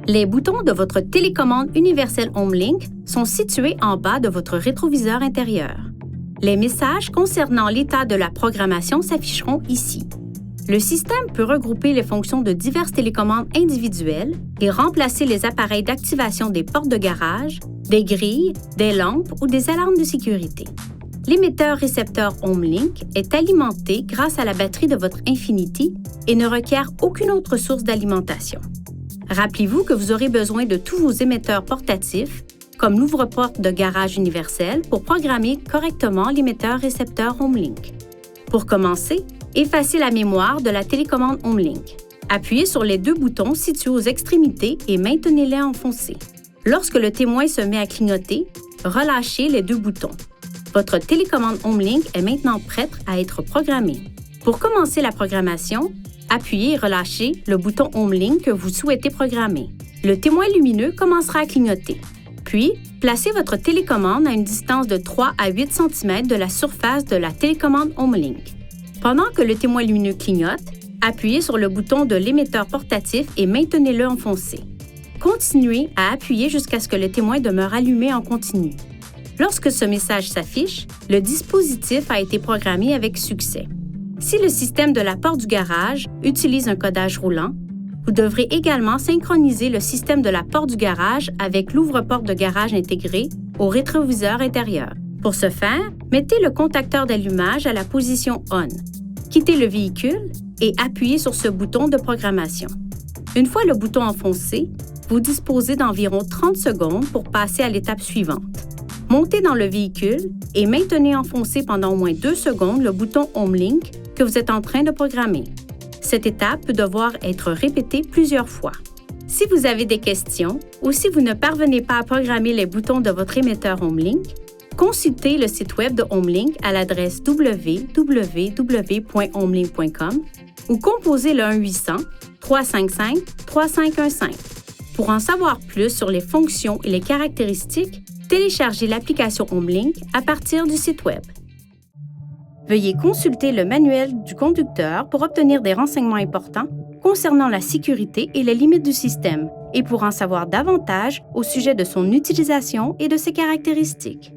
Les boutons de votre télécommande universelle HomeLink sont situés en bas de votre rétroviseur intérieur. Les messages concernant l'état de la programmation s'afficheront ici. Le système peut regrouper les fonctions de diverses télécommandes individuelles et remplacer les appareils d'activation des portes de garage, des grilles, des lampes ou des alarmes de sécurité. L'émetteur-récepteur HomeLink est alimenté grâce à la batterie de votre Infinity et ne requiert aucune autre source d'alimentation. Rappelez-vous que vous aurez besoin de tous vos émetteurs portatifs, comme l'ouvre-porte de garage universel, pour programmer correctement l'émetteur-récepteur HomeLink. Pour commencer, effacez la mémoire de la télécommande HomeLink. Appuyez sur les deux boutons situés aux extrémités et maintenez-les enfoncés. Lorsque le témoin se met à clignoter, relâchez les deux boutons. Votre télécommande HomeLink est maintenant prête à être programmée. Pour commencer la programmation, appuyez et relâchez le bouton HomeLink que vous souhaitez programmer. Le témoin lumineux commencera à clignoter. Puis, placez votre télécommande à une distance de 3 à 8 cm de la surface de la télécommande HomeLink. Pendant que le témoin lumineux clignote, appuyez sur le bouton de l'émetteur portatif et maintenez-le enfoncé. Continuez à appuyer jusqu'à ce que le témoin demeure allumé en continu. Lorsque ce message s'affiche, le dispositif a été programmé avec succès. Si le système de la porte du garage utilise un codage roulant, vous devrez également synchroniser le système de la porte du garage avec l'ouvre-porte de garage intégré au rétroviseur intérieur. Pour ce faire, mettez le contacteur d'allumage à la position ON. Quittez le véhicule et appuyez sur ce bouton de programmation. Une fois le bouton enfoncé, vous disposez d'environ 30 secondes pour passer à l'étape suivante. Montez dans le véhicule et maintenez enfoncé pendant au moins 2 secondes le bouton HomeLink que vous êtes en train de programmer. Cette étape peut devoir être répétée plusieurs fois. Si vous avez des questions ou si vous ne parvenez pas à programmer les boutons de votre émetteur HomeLink, consultez le site web de HomeLink à l'adresse www.homelink.com ou composez le 1-800-355-3515. Pour en savoir plus sur les fonctions et les caractéristiques, téléchargez l'application HomeLink à partir du site web. Veuillez consulter le manuel du conducteur pour obtenir des renseignements importants concernant la sécurité et les limites du système et pour en savoir davantage au sujet de son utilisation et de ses caractéristiques.